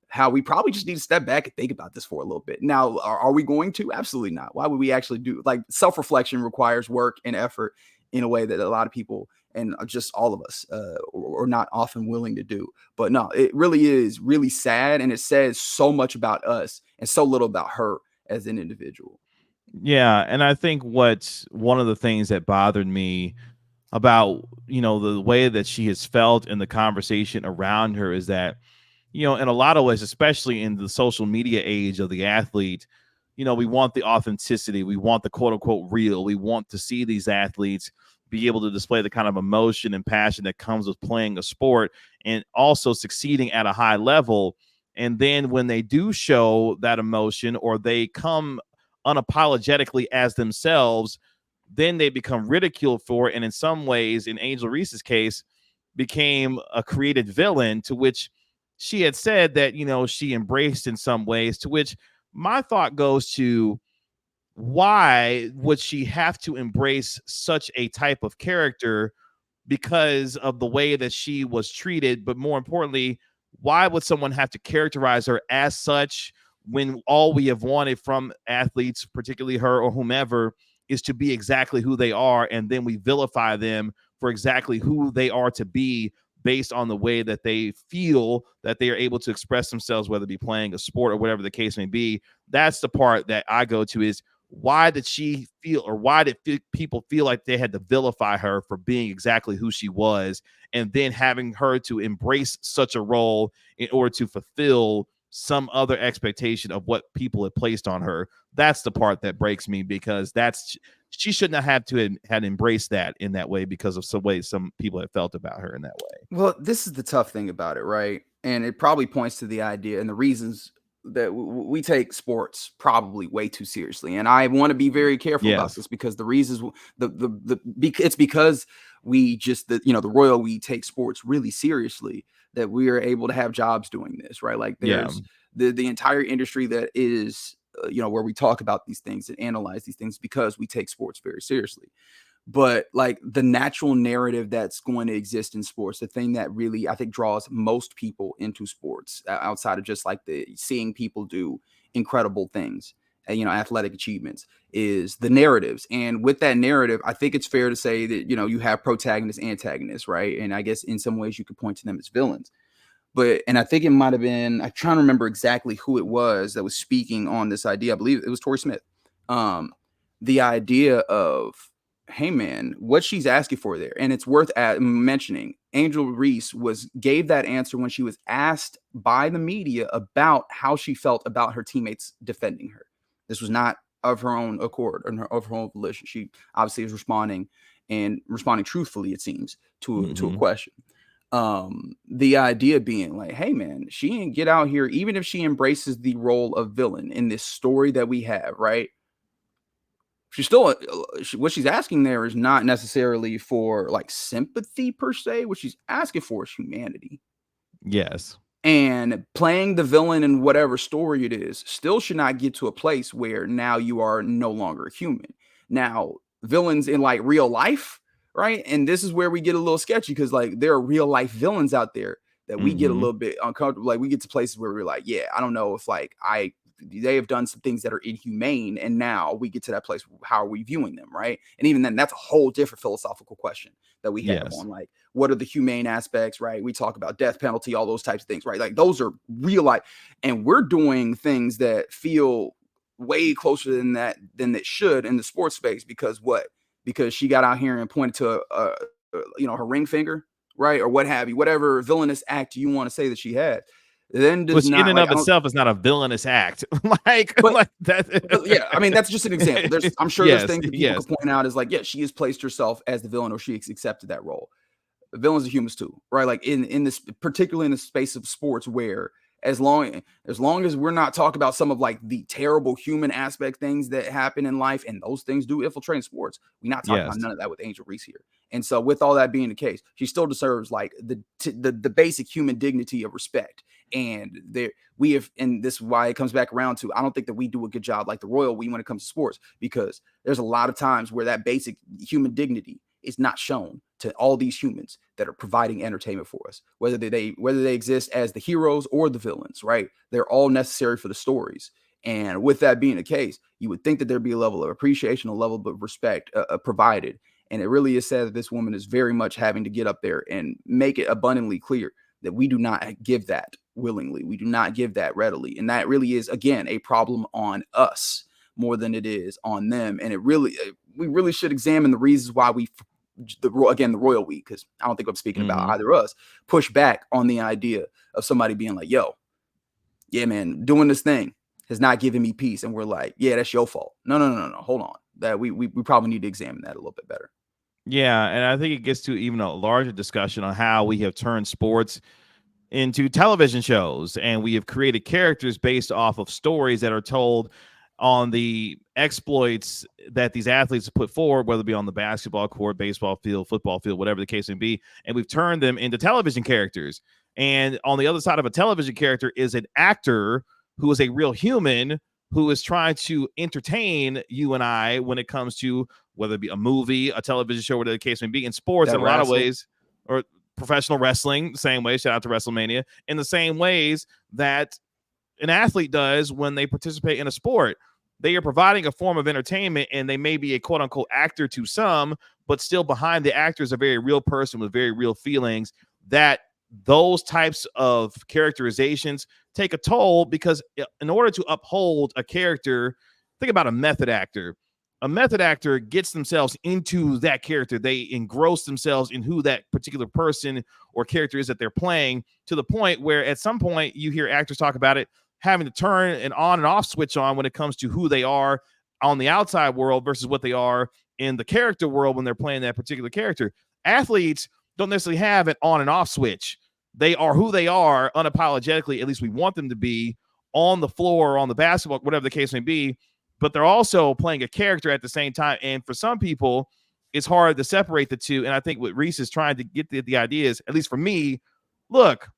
how we probably just need to step back and think about this for a little bit. Now, are we going to? Absolutely not. Why would we actually do? Like, self-reflection requires work and effort in a way that a lot of people and just all of us are not often willing to do. But no, it really is really sad. And it says so much about us and so little about her as an individual. Yeah, and I think what's one of the things that bothered me about, the way that she has felt in the conversation around her is that, in a lot of ways, especially in the social media age of the athlete, we want the authenticity, we want the quote unquote real, we want to see these athletes be able to display the kind of emotion and passion that comes with playing a sport and also succeeding at a high level. And then when they do show that emotion or they come unapologetically as themselves, then they become ridiculed for it. And in some ways, in Angel Reese's case, became a created villain, to which she had said that, she embraced in some ways, to which my thought goes to, why would she have to embrace such a type of character because of the way that she was treated? But more importantly, why would someone have to characterize her as such when all we have wanted from athletes, particularly her or whomever, is to be exactly who they are, and then we vilify them for exactly who they are to be based on the way that they feel that they are able to express themselves, whether it be playing a sport or whatever the case may be. That's the part that I go to, is why did she feel, or why did people feel like they had to vilify her for being exactly who she was, and then having her to embrace such a role in order to fulfill some other expectation of what people had placed on her? That's the part that breaks me, because she should not have to had embraced that in that way because of some way some people have felt about her in that way. Well, this is the tough thing about it, right? And it probably points to the idea and the reasons that we take sports probably way too seriously. And I want to be very careful about this, because the reasons it's because we just, the royal, we take sports really seriously, that we are able to have jobs doing this, right? Like there's the entire industry that is, where we talk about these things and analyze these things because we take sports very seriously. But like the natural narrative that's going to exist in sports, the thing that really, I think, draws most people into sports outside of just like the seeing people do incredible things, athletic achievements, is the narratives. And with that narrative, I think it's fair to say that, you have protagonists, antagonists, right? And I guess in some ways you could point to them as villains. And I think it might have been, I'm trying to remember exactly who it was that was speaking on this idea. I believe it was Torrey Smith. The idea of, hey man, what she's asking for there. And it's worth mentioning, Angel Reese gave that answer when she was asked by the media about how she felt about her teammates defending her. This was not of her own accord or of her own volition. She obviously is responding truthfully, it seems, to a question. The idea being like, hey man, she didn't get out here, even if she embraces the role of villain in this story that we have, right? She's still, what she's asking there is not necessarily for like sympathy per se. What she's asking for is humanity. Yes. And playing the villain in whatever story it is still should not get to a place where now you are no longer human. Now, villains in like real life, right? And this is where we get a little sketchy, because like there are real life villains out there that we get a little bit uncomfortable. Like we get to places where we're like, yeah, I don't know if like they have done some things that are inhumane, and now we get to that place. How are we viewing them, right? And even then, that's a whole different philosophical question that we have on like, what are the humane aspects, right? We talk about death penalty, all those types of things, right? Like those are real life, and we're doing things that feel way closer than that than it should in the sports space, because she got out here and pointed to her ring finger, right, or what have you, whatever villainous act you want to say that she had. Then does which not, in and of itself is not a villainous act. like that. Yeah, I mean, that's just an example. I'm sure there's things that people can point out as like, yeah, she has placed herself as the villain, or she has accepted that role. Villains are humans too, right? Like in this, particularly in the space of sports, where as long as we're not talking about some of like the terrible human aspect things that happen in life, and those things do infiltrate sports, we're not talking about Yes. none of that with Angel Reese here. And so with all that being the case, she still deserves like the basic human dignity of respect. And and this is why it comes back around to, I don't think that we do a good job like the royal we when it comes to sports, because there's a lot of times where that basic human dignity is not shown to all these humans that are providing entertainment for us, whether they exist as the heroes or the villains, right? They're all necessary for the stories. And with that being the case, you would think that there'd be a level of appreciation, a level of respect provided. And it really is sad that this woman is very much having to get up there and make it abundantly clear that we do not give that willingly. We do not give that readily. And that really is, again, a problem on us more than it is on them. And we really should examine the reasons why the royal we, because I don't think I'm speaking about either us, push back on the idea of somebody being like, yo, yeah, man, doing this thing has not given me peace. And we're like, yeah, that's your fault. No. Hold on. That we probably need to examine that a little bit better. Yeah, and I think it gets to even a larger discussion on how we have turned sports into television shows, and we have created characters based off of stories that are told on the exploits that these athletes put forward, whether it be on the basketball court, baseball field, football field, whatever the case may be, and we've turned them into television characters. And on the other side of a television character is an actor who is a real human who is trying to entertain you and I when it comes to whether it be a movie, a television show, whatever the case may be. In sports, in a lot of ways, or professional wrestling, the same way, shout out to WrestleMania, in the same ways that an athlete does when they participate in a sport. They are providing a form of entertainment, and they may be a quote unquote actor to some, but still behind the actor is a very real person with very real feelings. That those types of characterizations take a toll, because in order to uphold a character, think about a method actor. A method actor gets themselves into that character. They engross themselves in who that particular person or character is that they're playing, to the point where at some point you hear actors talk about it, having to turn an on and off switch on when it comes to who they are on the outside world versus what they are in the character world when they're playing that particular character. Athletes don't necessarily have an on and off switch. They are who they are unapologetically, at least we want them to be, on the floor or on the basketball, whatever the case may be, but they're also playing a character at the same time. And for some people, it's hard to separate the two. And I think what Reese is trying to get the idea is, at least for me, look,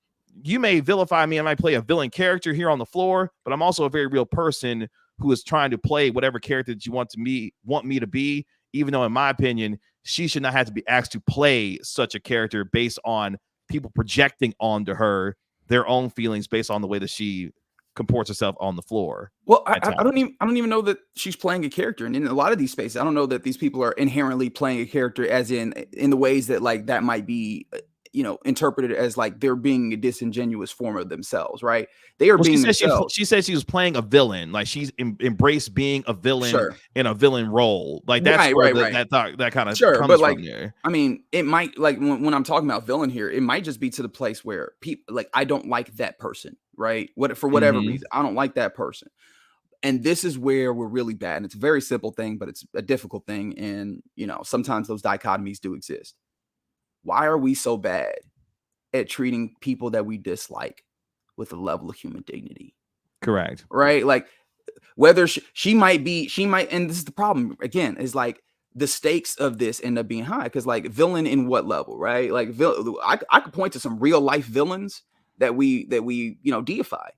you may vilify me, I might play a villain character here on the floor, but I'm also a very real person who is trying to play whatever character that you want me to be, even though in my opinion, she should not have to be asked to play such a character based on people projecting onto her their own feelings based on the way that she comports herself on the floor. Well, I don't even know that she's playing a character. And in a lot of these spaces, I don't know that these people are inherently playing a character as in the ways that like that might be, interpreted as like they're being a disingenuous form of themselves, right? They are being themselves. She said she was playing a villain, like she's embraced being a villain in a villain role. Like that's where that kind of comes but like, from there. I mean, it might, like when I'm talking about villain here, it might just be to the place where people like, I don't like that person, right? For whatever reason, I don't like that person. And this is where we're really bad. And it's a very simple thing, but it's a difficult thing. And, sometimes those dichotomies do exist. Why are we so bad at treating people that we dislike with a level of human dignity? Correct. Right? Like whether she might, and this is the problem again, is like the stakes of this end up being high. Cause like villain in what level, right? Like I could point to some real life villains that we deify.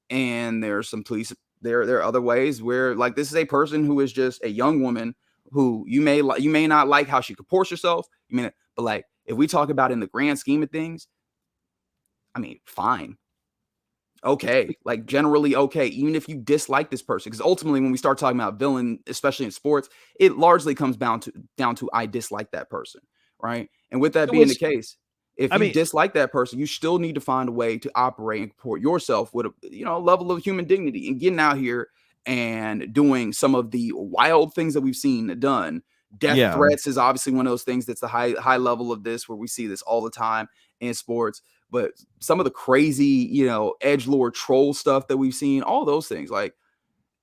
And there's some police. There are other ways where like this is a person who is just a young woman who you may not like how she comports herself. But like if we talk about in the grand scheme of things, I mean, fine, okay, like generally okay, even if you dislike this person, because ultimately when we start talking about villain, especially in sports, it largely comes down to I dislike that person, right? And with that being the case, if you dislike that person, you still need to find a way to operate and comport yourself with a level of human dignity. And getting out here and doing some of the wild things that we've seen done. Death threats is obviously one of those things that's the high level of this, where we see this all the time in sports. But some of the crazy, edgelord troll stuff that we've seen, all those things, like,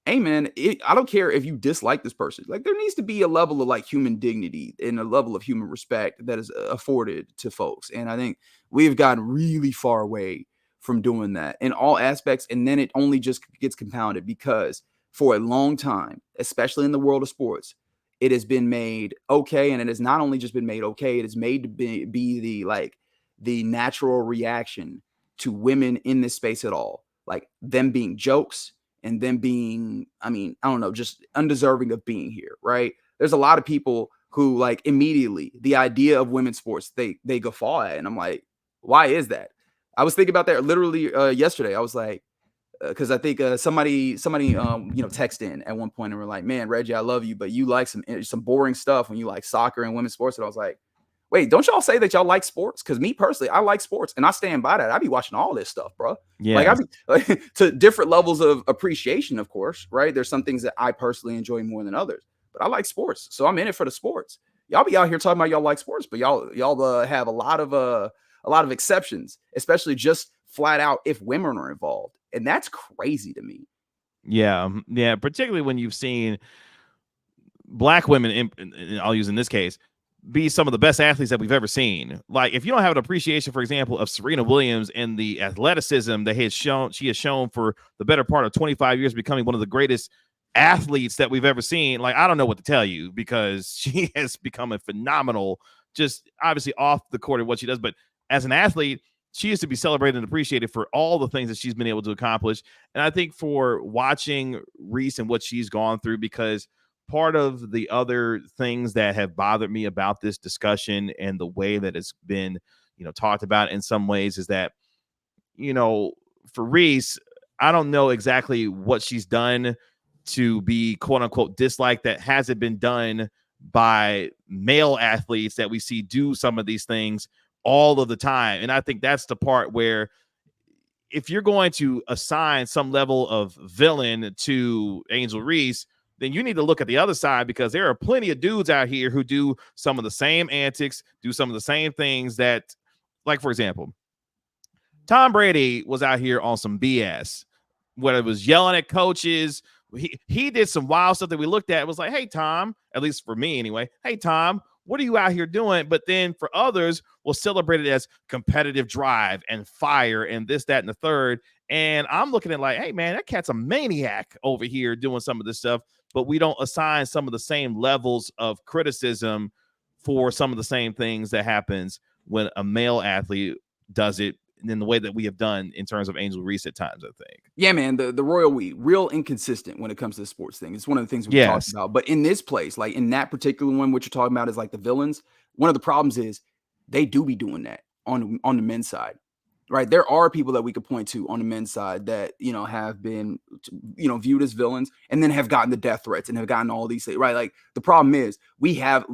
hey man, I don't care if you dislike this person. Like there needs to be a level of like human dignity and a level of human respect that is afforded to folks. And I think we've gotten really far away from doing that in all aspects. And then it only just gets compounded because for a long time, especially in the world of sports, it has been made okay. And it has not only just been made okay, it is made to be the natural reaction to women in this space at all. Like them being jokes and them being, I don't know, just undeserving of being here, right? There's a lot of people who like immediately the idea of women's sports, they guffaw at. And I'm like, why is that? I was thinking about that literally yesterday. I was like, because I think somebody text in at one point and were like, man, Reggie, I love you, but you like some boring stuff when you like soccer and women's sports. And I was like, wait, don't y'all say that y'all like sports? Because me personally, I like sports and I stand by that. I be watching all this stuff, bro. Yeah. Like I be like, to different levels of appreciation, of course, right? There's some things that I personally enjoy more than others, but I like sports. So I'm in it for the sports. Y'all be out here talking about y'all like sports, but y'all have a lot of exceptions, especially just flat out if women are involved. And that's crazy to me. Yeah. Yeah. Particularly when you've seen Black women, I'll use in this case, be some of the best athletes that we've ever seen. Like if you don't have an appreciation, for example, of Serena Williams and the athleticism that she has shown for the better part of 25 years, becoming one of the greatest athletes that we've ever seen. Like, I don't know what to tell you because she has become a phenomenal, just obviously off the court of what she does. But as an athlete, she is to be celebrated and appreciated for all the things that she's been able to accomplish. And I think for watching Reese and what she's gone through, because part of the other things that have bothered me about this discussion and the way that it's been, talked about in some ways is that, for Reese, I don't know exactly what she's done to be quote unquote disliked that hasn't been done by male athletes that we see do some of these things all of the time. And I think that's the part where if you're going to assign some level of villain to Angel Reese, then you need to look at the other side, because there are plenty of dudes out here who do some of the same antics, do some of the same things that, like, for example, Tom Brady was out here on some BS, whether it was yelling at coaches. He did some wild stuff that we looked at. It was like, hey, Tom, at least for me anyway, hey, Tom, what are you out here doing? But then for others, we'll celebrate it as competitive drive and fire and this, that, and the third. And I'm looking at like, hey, man, that cat's a maniac over here doing some of this stuff. But we don't assign some of the same levels of criticism for some of the same things that happens when a male athlete does it in the way that we have done in terms of Angel Reese at times, I think. Yeah, man, the royal real inconsistent when it comes to the sports thing. It's one of the things we talked about. But in this place, like in that particular one, what you're talking about is like the villains. One of the problems is they do be doing that on the men's side. Right. There are people that we could point to on the men's side that, have been, viewed as villains and then have gotten the death threats and have gotten all these things. Right. Like the problem is we have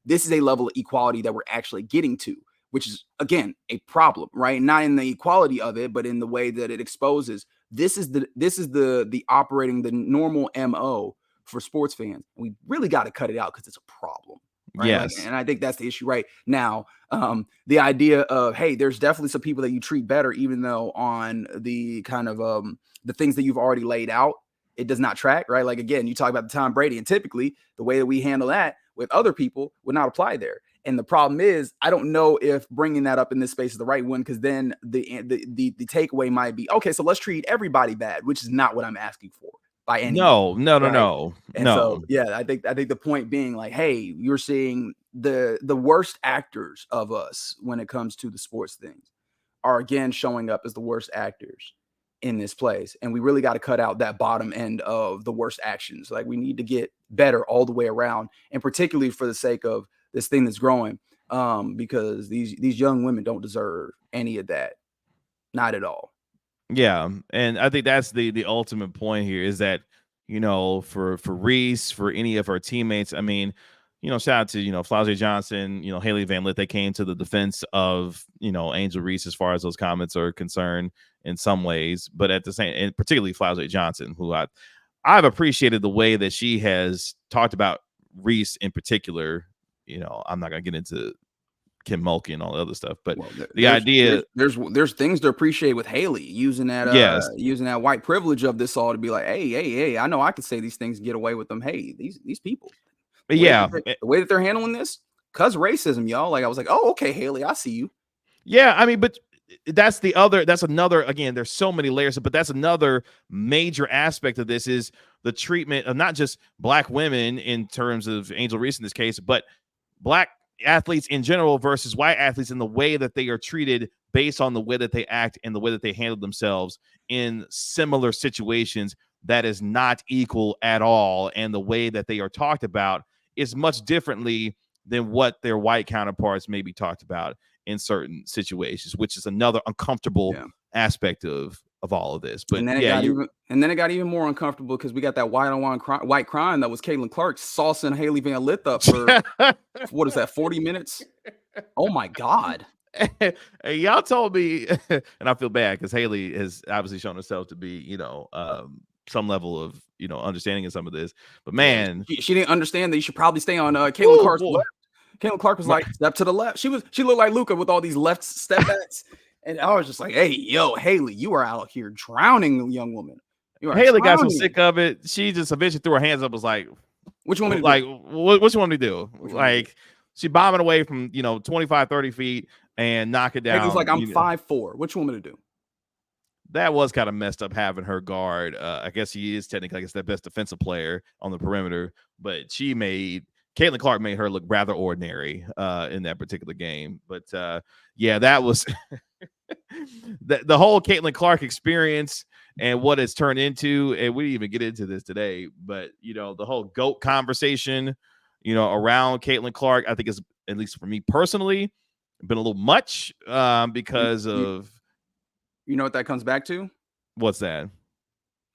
this is a level of equality that we're actually getting to, which is, again, a problem. Right. Not in the equality of it, but in the way that it exposes. This is the operating the normal MO for sports fans. We really got to cut it out because it's a problem. Right? Yes. And I think that's the issue right now. The idea of, hey, there's definitely some people that you treat better, even though on the kind of the things that you've already laid out, it does not track. Right. Like, again, you talk about the Tom Brady, and typically the way that we handle that with other people would not apply there. And the problem is, I don't know if bringing that up in this space is the right one, because then the takeaway might be, OK, so let's treat everybody bad, which is not what I'm asking for. By any no. So yeah, I think the point being like, hey, you're seeing the worst actors of us when it comes to the sports things are again showing up as the worst actors in this place, and we really got to cut out that bottom end of the worst actions. Like we need to get better all the way around, and particularly for the sake of this thing that's growing, because these young women don't deserve any of that, not at all. Yeah, and I think that's the ultimate point here is that, for Reese, for any of our teammates, I mean, shout out to, Flau'jae Johnson, Haley Van Lith, they came to the defense of, Angel Reese as far as those comments are concerned in some ways, but at the same, and particularly Flau'jae Johnson, who I've appreciated the way that she has talked about Reese in particular. I'm not going to get into Kim Mulkey and all the other stuff, but the idea there's things to appreciate with Haley using that using that white privilege of this all to be like, hey, I know I can say these things and get away with them. Hey, these people, the way that they're handling this, cause racism, y'all. Like I was like, oh, okay, Haley, I see you. Yeah, I mean, but that's another, again, there's so many layers, but that's another major aspect of this, is the treatment of not just Black women in terms of Angel Reese in this case, but Black athletes in general versus white athletes, in the way that they are treated based on the way that they act and the way that they handle themselves in similar situations. That is not equal at all. And the way that they are talked about is much differently than what their white counterparts may be talked about in certain situations, which is another uncomfortable aspect of all of this. But and then it got even more uncomfortable because we got that white crime that was Caitlin Clark saucing Haley Van Lith up for what is that, 40 minutes? Oh my God. Y'all told me, and I feel bad because Haley has obviously shown herself to be, some level of, understanding of some of this. But man, she didn't understand that you should probably stay on Caitlin Clark's left. Caitlin Clark was like, step to the left. She looked like Luca with all these left step backs. And I was just like, hey, yo, Haley, you are out here drowning, young woman. Haley got so sick of it. She just eventually threw her hands up, was like, what you want me to like, do? What you want me to do? Like, she bombing away from, 25, 30 feet and knock it down. Haley's like, I'm 5'4". What you want me to do? That was kind of messed up having her guard. I guess he is technically, I guess, their best defensive player on the perimeter, but Caitlin Clark made her look rather ordinary in that particular game. But yeah, that was the whole Caitlin Clark experience and what it's turned into. And we didn't even get into this today, but the whole GOAT conversation, around Caitlin Clark, I think is, at least for me personally, been a little much because of. You know what that comes back to? What's that?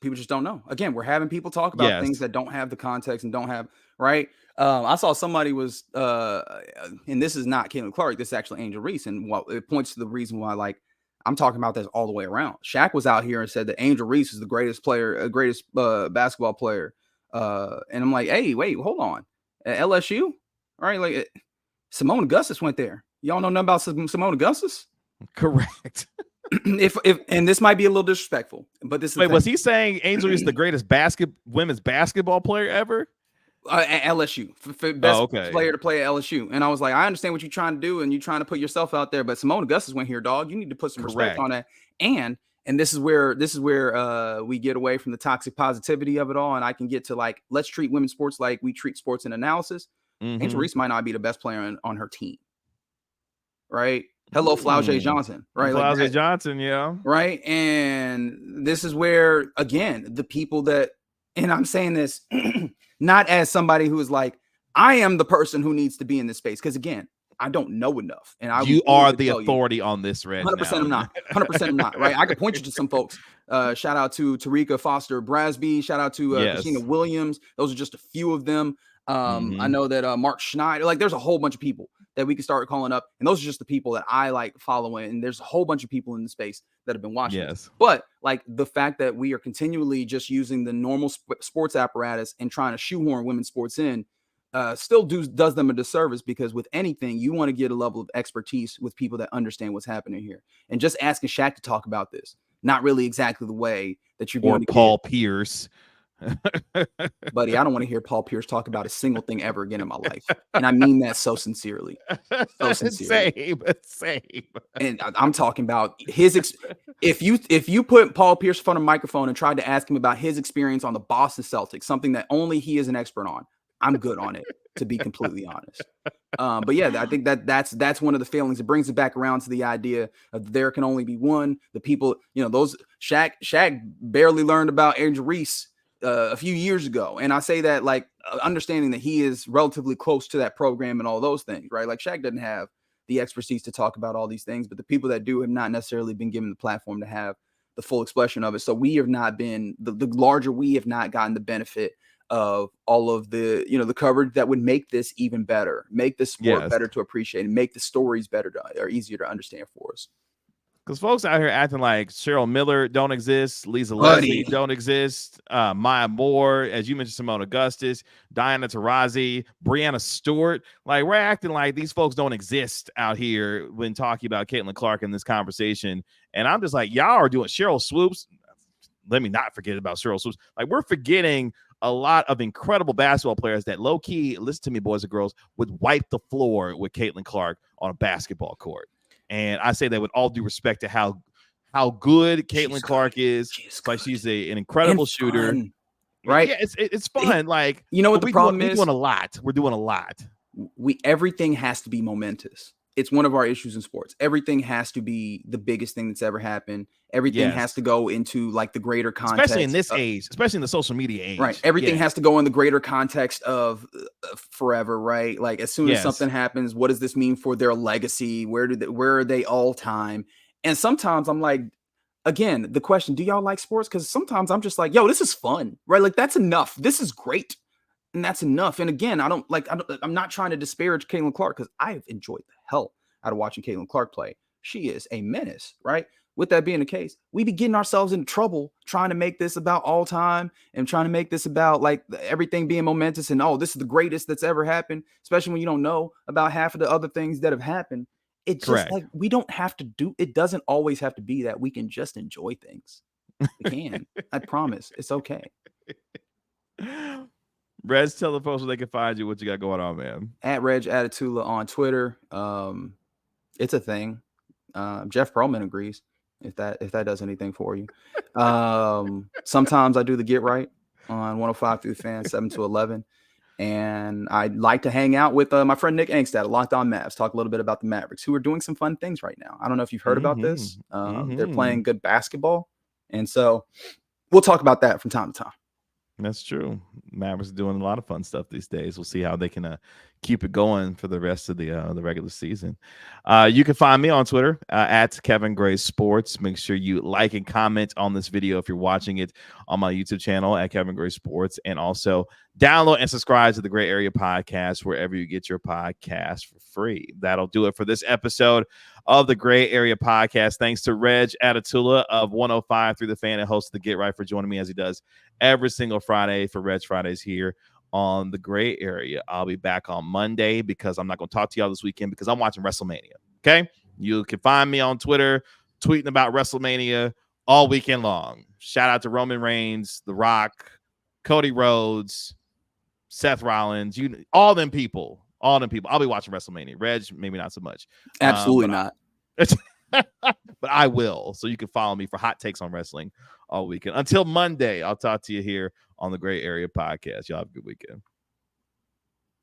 People just don't know. Again, we're having people talk about things that don't have the context and don't have, right? I saw somebody was, and this is not Caitlin Clark, this is actually Angel Reese. And it points to the reason why, like, I'm talking about this all the way around. Shaq was out here and said that Angel Reese is the greatest basketball player. And I'm like, hey, wait, hold on. At LSU? All right, like, Simone Augustus went there. Y'all know nothing about Simone Augustus? Correct. If and this might be a little disrespectful, but this is was he saying Angel is the greatest women's basketball player ever? At LSU, best player to play at LSU. And I was like, I understand what you're trying to do, and you're trying to put yourself out there, but Simone Augustus went here, dog. You need to put some respect on that. And this is where we get away from the toxic positivity of it all, and I can get to, like, let's treat women's sports like we treat sports in analysis. Angel Reese might not be the best player on her team, right? Hello, Flau'jae Johnson, right? Flau'jae Johnson, yeah. Right. And this is where, again, the people that, and I'm saying this not as somebody who is like, I am the person who needs to be in this space. Because again, I don't know enough. And you are the authority on this, Reg. 100% I'm not. 100% I'm not. Right. I could point you to some folks. Shout out to Tarika Foster Brasby. Shout out to Christina Williams. Those are just a few of them. I know that Mark Schneider, like, there's a whole bunch of people that we can start calling up, and those are just the people that I like following. And there's a whole bunch of people in the space that have been watching. Yes. But like the fact that we are continually just using the normal sports apparatus and trying to shoehorn women's sports in still does them a disservice, because with anything, you want to get a level of expertise with people that understand what's happening here. And just asking Shaq to talk about this, not really exactly the way that you're going to Paul Pierce. Buddy, I don't want to hear Paul Pierce talk about a single thing ever again in my life. And I mean that so sincerely. So sincerely. Same. And I'm talking about his if you put Paul Pierce in front of a microphone and tried to ask him about his experience on the Boston Celtics, something that only he is an expert on, I'm good on it, to be completely honest. But yeah, I think that's one of the failings. It brings it back around to the idea of there can only be one. The people, those Shaq barely learned about Angel Reese a few years ago. And I say that, like, understanding that he is relatively close to that program and all those things, right? Like, Shaq doesn't have the expertise to talk about all these things, but the people that do have not necessarily been given the platform to have the full expression of it. So we have not been the larger, we have not gotten the benefit of all of the, the coverage that would make this even better, make the sport better to appreciate, and make the stories better or easier to understand for us. Because folks out here acting like Cheryl Miller don't exist, Lisa Leslie don't exist, Maya Moore, as you mentioned, Simone Augustus, Diana Taurasi, Brianna Stewart. Like, we're acting like these folks don't exist out here when talking about Caitlin Clark in this conversation. And I'm just like, y'all are doing Cheryl Swoops. Let me not forget about Cheryl Swoops. Like, we're forgetting a lot of incredible basketball players that low-key, listen to me, boys and girls, would wipe the floor with Caitlin Clark on a basketball court. And I say that with all due respect to how good Caitlin Clark is. Like she's an incredible shooter. Fun, right? Yeah, it's fun. Like, you know what the problem is? We're doing a lot. We're doing a lot. Everything has to be momentous. It's one of our issues in sports. Everything has to be the biggest thing that's ever happened. Everything has to go into like the greater context, especially in this age, especially in the social media age. Right. Everything has to go in the greater context of forever, right? Like as soon as something happens, what does this mean for their legacy? Where are they all time? And sometimes I'm like, again, the question, do y'all like sports? Because sometimes I'm just like, yo, this is fun, right? Like that's enough. This is great. And that's enough. And again, I'm not trying to disparage Caitlin Clark because I've enjoyed the hell out of watching Caitlin Clark play. She is a menace, right? With that being the case, we be getting ourselves into trouble trying to make this about all time and trying to make this about like everything being momentous and, oh, this is the greatest that's ever happened, especially when you don't know about half of the other things that have happened. It's just like we don't have to do it. Doesn't always have to be that. We can just enjoy things. We can. I promise. It's okay. Reg, tell the folks where they can find you. What you got going on, man? At Reg Adetula on Twitter. It's a thing. Jeff Pearlman agrees. If that does anything for you. Sometimes I do the Get Right on 105 through the Fan, 7 to 11. And I'd like to hang out with my friend Nick Angstad at Locked On Mavs, talk a little bit about the Mavericks, who are doing some fun things right now. I don't know if you've heard about this. They're playing good basketball. And so we'll talk about that from time to time. That's true. Mavericks are doing a lot of fun stuff these days. We'll see how they can keep it going for the rest of the regular season. You can find me on Twitter at Kevin Gray Sports. Make sure you like and comment on this video if you're watching it on my YouTube channel at Kevin Gray Sports, and also download and subscribe to the Gray Area Podcast wherever you get your podcast for free. That'll do it for this episode of the Gray Area Podcast. Thanks to Reg Adetula of 105 through the Fan and host of the Get Right for joining me as he does every single Friday for Reg Fridays here on the Gray Area. I'll be back on Monday because I'm not going to talk to y'all this weekend because I'm watching WrestleMania. Okay? You can find me on Twitter tweeting about WrestleMania all weekend long. Shout out to Roman Reigns, The Rock, Cody Rhodes, Seth Rollins, all them people. I'll be watching WrestleMania. Reg, maybe not so much. Absolutely not. But I will. So you can follow me for hot takes on wrestling all weekend. Until Monday, I'll talk to you here on the Gray Area Podcast. Y'all have a good weekend.